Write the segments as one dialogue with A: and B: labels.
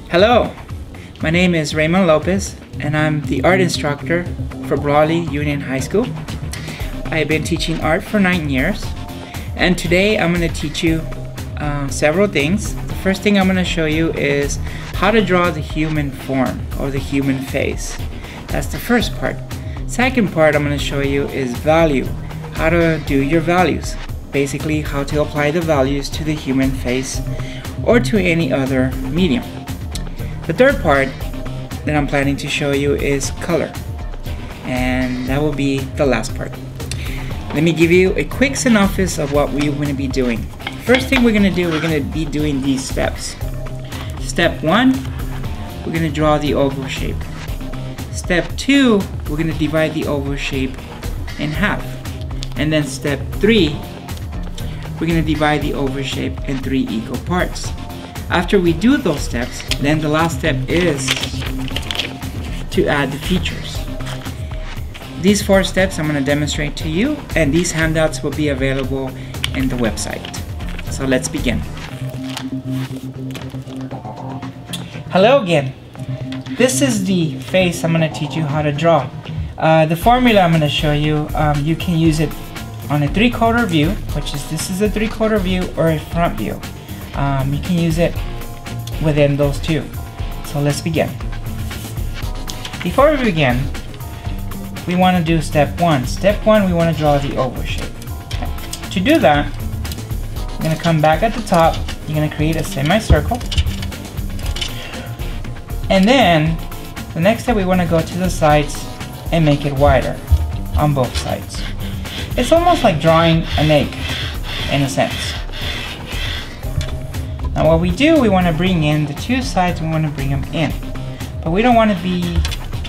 A: Hello, my name is Raymond Lopez and I'm the art instructor for Brawley Union High School. I've been teaching art for 9 years and today I'm going to teach you several things. The first thing I'm going to show you is how to draw the human form or the human face. That's the first part. Second part I'm going to show you is value, how to do your values. Basically how to apply the values to the human face or to any other medium. The third part that I'm planning to show you is color, and that will be the last part. Let me give you a quick synopsis of what we're going to be doing. First thing we're going to do, we're going to be doing these steps. Step 1, we're going to draw the oval shape. Step 2, we're going to divide the oval shape in half. And then step 3, we're going to divide the oval shape in 3 equal parts. After we do those steps, then the last step is to add the features. These 4 steps I'm going to demonstrate to you, and these handouts will be available in the website. So let's begin. Hello again. This is the face I'm going to teach you how to draw. The formula I'm going to show you, you can use it on a 3/4 view, which is this is a 3/4 view or a front view. You can use it within those two. So let's begin. Before we begin, we want to do step 1. Step 1, we want to draw the oval shape. To do that, you're going to come back at the top, you're going to create a semicircle, and then the next step we want to go to the sides and make it wider on both sides. It's almost like drawing an egg in a sense. Now what we do, we want to bring in the 2 sides, we want to bring them in. But we don't want to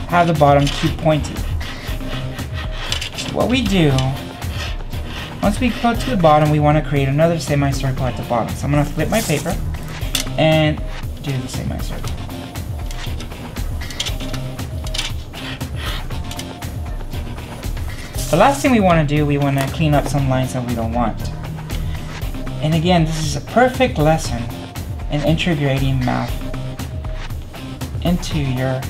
A: have the bottom too pointy. So what we do, once we go to the bottom, we want to create another semicircle at the bottom. So I'm going to flip my paper and do the semicircle. The last thing we want to do, we want to clean up some lines that we don't want. And again, this is a perfect lesson in integrating math into your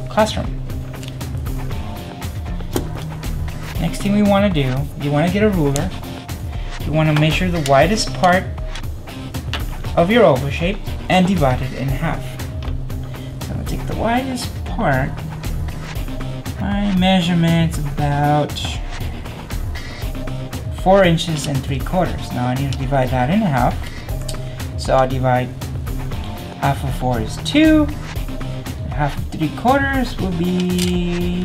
A: classroom. Next thing we want to do, you want to get a ruler. You want to measure the widest part of your oval shape and divide it in half. So I'm going to take the widest part. My measurement's about 4 inches and 3/4. Now I need to divide that in half. So I'll divide half of 4 is 2. And half of 3/4 will be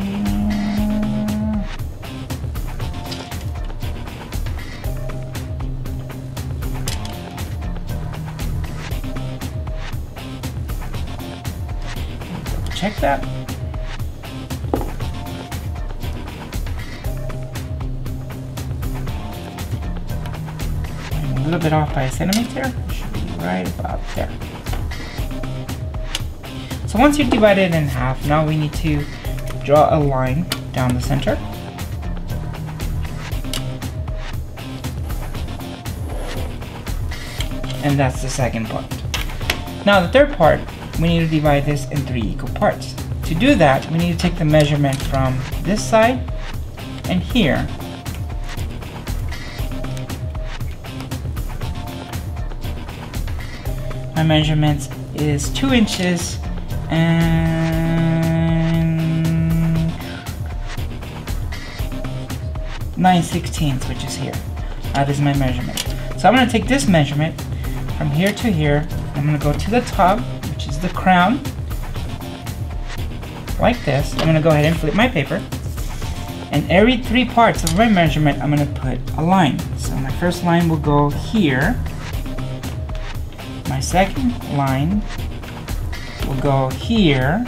A: check that. A little bit off by a centimeter, should be right about there. So once you divide it in half, now we need to draw a line down the center. And that's the second part. Now the third part, we need to divide this in 3 equal parts. To do that, we need to take the measurement from this side and here. My measurements is 2 inches and 9/16, which is here. That is my measurement. So I'm going to take this measurement from here to here. I'm going to go to the top, which is the crown, like this. I'm going to go ahead and flip my paper. And every 3 parts of my measurement, I'm going to put a line. So my first line will go here. My second line will go here.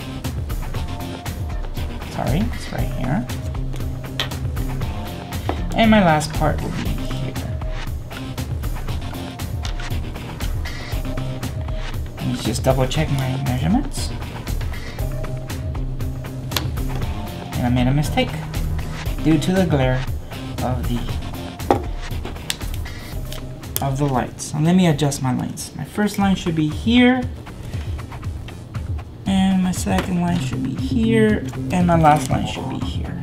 A: Sorry, it's right here. And my last part will be here. Let me just double check my measurements. And I made a mistake due to the glare of the of the lights. So let me adjust my lines. My first line should be here, and my second line should be here, and my last line should be here.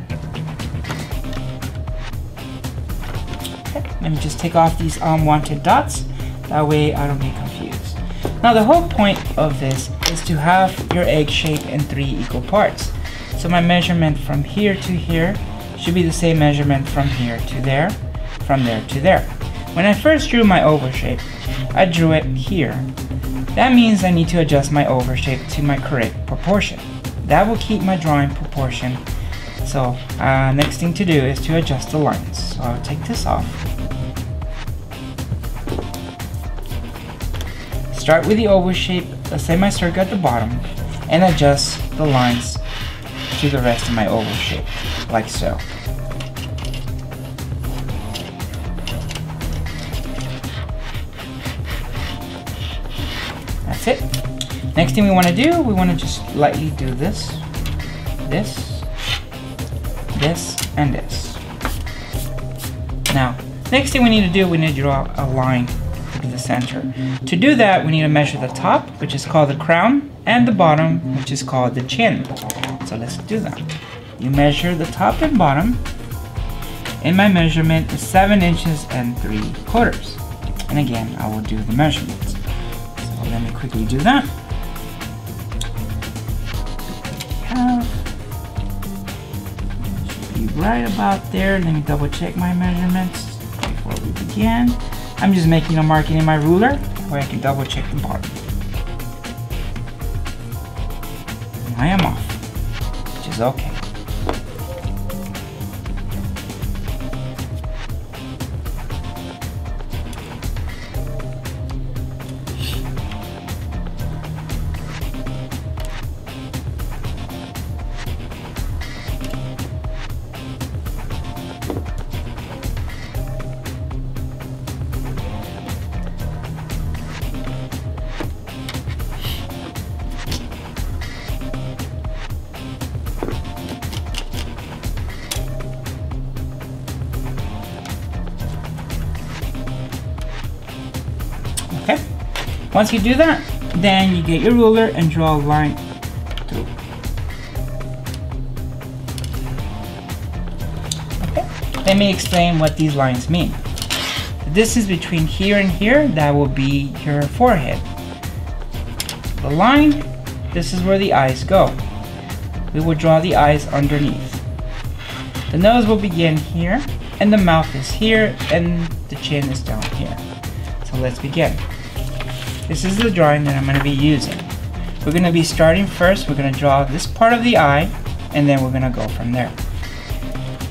A: Okay, let me just take off these unwanted dots. That way I don't get confused. Now the whole point of this is to have your egg shape in 3 equal parts. So my measurement from here to here should be the same measurement from here to there, from there to there. When I first drew my oval shape, I drew it here. That means I need to adjust my oval shape to my correct proportion. That will keep my drawing proportion. So next thing to do is to adjust the lines. So I'll take this off. Start with the oval shape, a semicircle at the bottom, and adjust the lines to the rest of my oval shape, like so. That's it. Next thing we want to do, we want to just lightly do this, this, this, and this. Now, next thing we need to do, we need to draw a line to the center. To do that, we need to measure the top, which is called the crown, and the bottom, which is called the chin. So let's do that. You measure the top and bottom, and my measurement is 7 inches and 3/4. And again, I will do the measurements. So let me quickly do that. Should be right about there. Let me double check my measurements before we begin. I'm just making a marking in my ruler where I can double check the bottom. And I am off, which is okay. Okay, once you do that, then you get your ruler and draw a line through. Okay, let me explain what these lines mean. The distance between here and here, that will be your forehead. The line, this is where the eyes go. We will draw the eyes underneath. The nose will begin here, and the mouth is here, and the chin is down here. So let's begin. This is the drawing that I'm going to be using. We're going to be starting first. We're going to draw this part of the eye, and then we're going to go from there.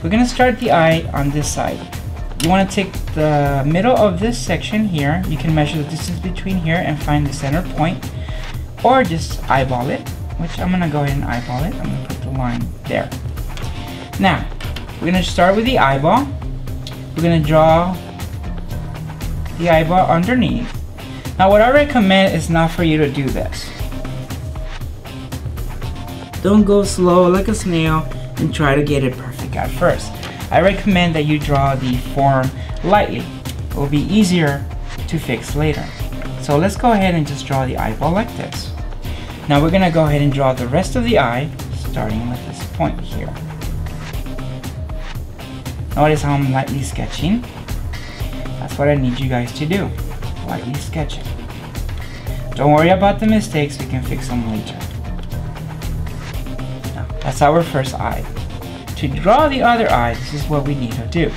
A: We're going to start the eye on this side. You want to take the middle of this section here. You can measure the distance between here and find the center point, or just eyeball it, which I'm going to go ahead and eyeball it. I'm going to put the line there. Now, we're going to start with the eyeball. We're going to draw the eyeball underneath. Now what I recommend is not for you to do this. Don't go slow like a snail and try to get it perfect at first. I recommend that you draw the form lightly. It will be easier to fix later. So let's go ahead and just draw the eyeball like this. Now we're gonna go ahead and draw the rest of the eye, starting with this point here. Notice how I'm lightly sketching. That's what I need you guys to do. Lightly sketch it. Don't worry about the mistakes, we can fix them later. Now, that's our first eye. To draw the other eye, this is what we need to do.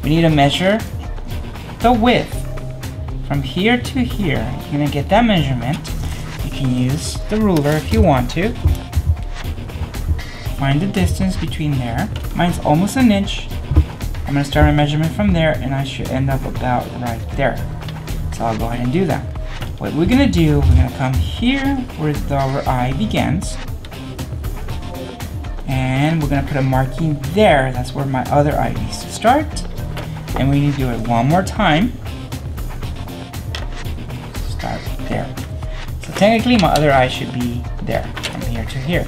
A: We need to measure the width from here to here. You're going to get that measurement. You can use the ruler if you want to. Find the distance between there. Mine's almost an inch. I'm going to start my measurement from there, and I should end up about right there. So I'll go ahead and do that. What we're going to do, we're going to come here where our eye begins. And we're going to put a marking there. That's where my other eye needs to start. And we need to do it one more time. Start there. So technically my other eye should be there, from here to here.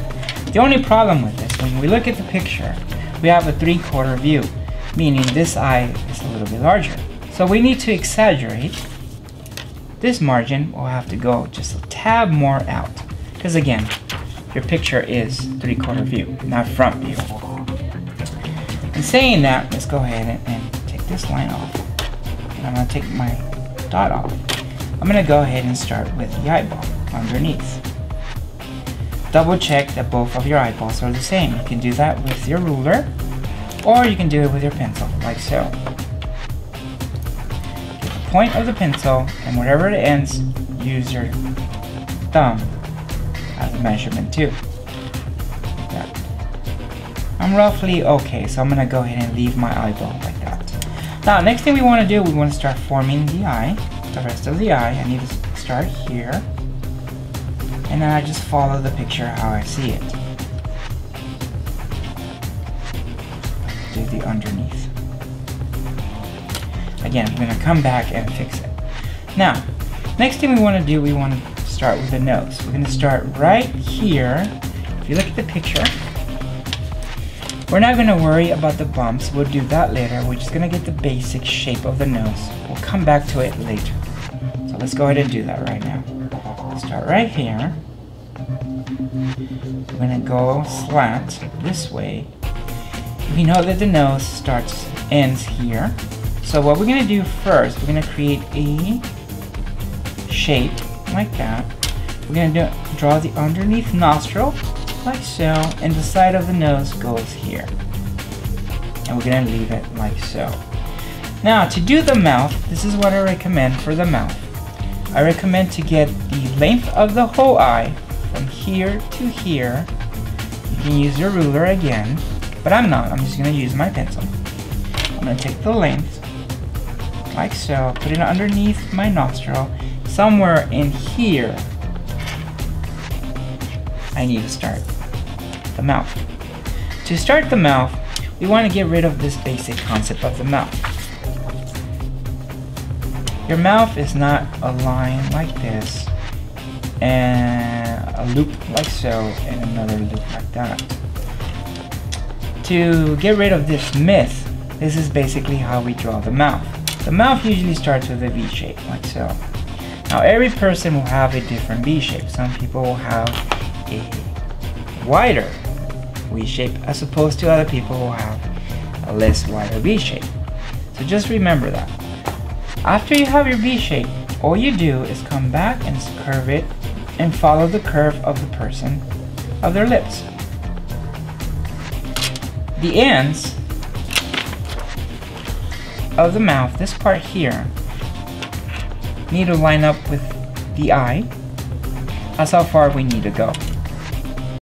A: The only problem with this, when we look at the picture, we have a 3/4 view, meaning this eye is a little bit larger. So we need to exaggerate. This margin will have to go just a tad more out. Because again, your picture is 3/4 view, not front view. In saying that, let's go ahead and take this line off. And I'm going to take my dot off. I'm going to go ahead and start with the eyeball underneath. Double check that both of your eyeballs are the same. You can do that with your ruler, or you can do it with your pencil, like so. Get the point of the pencil, and wherever it ends, use your thumb as a measurement too. Like that. I'm roughly okay, so I'm going to go ahead and leave my eyeball like that. Now, next thing we want to do, we want to start forming the eye, the rest of the eye. I need to start here. And then I just follow the picture how I see it. Do the underneath. Again, I'm going to come back and fix it. Now, next thing we want to do, we want to start with the nose. We're going to start right here. If you look at the picture, we're not going to worry about the bumps. We'll do that later. We're just going to get the basic shape of the nose. We'll come back to it later. So let's go ahead and do that right now. Start right here. We're going to go slant this way. We know that the nose ends here. So what we're going to do first, we're going to create a shape like that. We're going to draw the underneath nostril like so, and the side of the nose goes here. And we're going to leave it like so. Now to do the mouth, this is what I recommend for the mouth. I recommend to get the length of the whole eye from here to here. You can use your ruler again, but I'm not. I'm just going to use my pencil. I'm going to take the length, like so, put it underneath my nostril. Somewhere in here, I need to start the mouth. To start the mouth, we want to get rid of this basic concept of the mouth. Your mouth is not a line like this, and a loop like so, and another loop like that. To get rid of this myth, this is basically how we draw the mouth. The mouth usually starts with a V shape, like so. Now every person will have a different V shape. Some people will have a wider V shape, as opposed to other people who have a less wider V shape. So just remember that. After you have your V shape, all you do is come back and curve it and follow the curve of the person, of their lips. The ends of the mouth, this part here, need to line up with the eye. That's how far we need to go.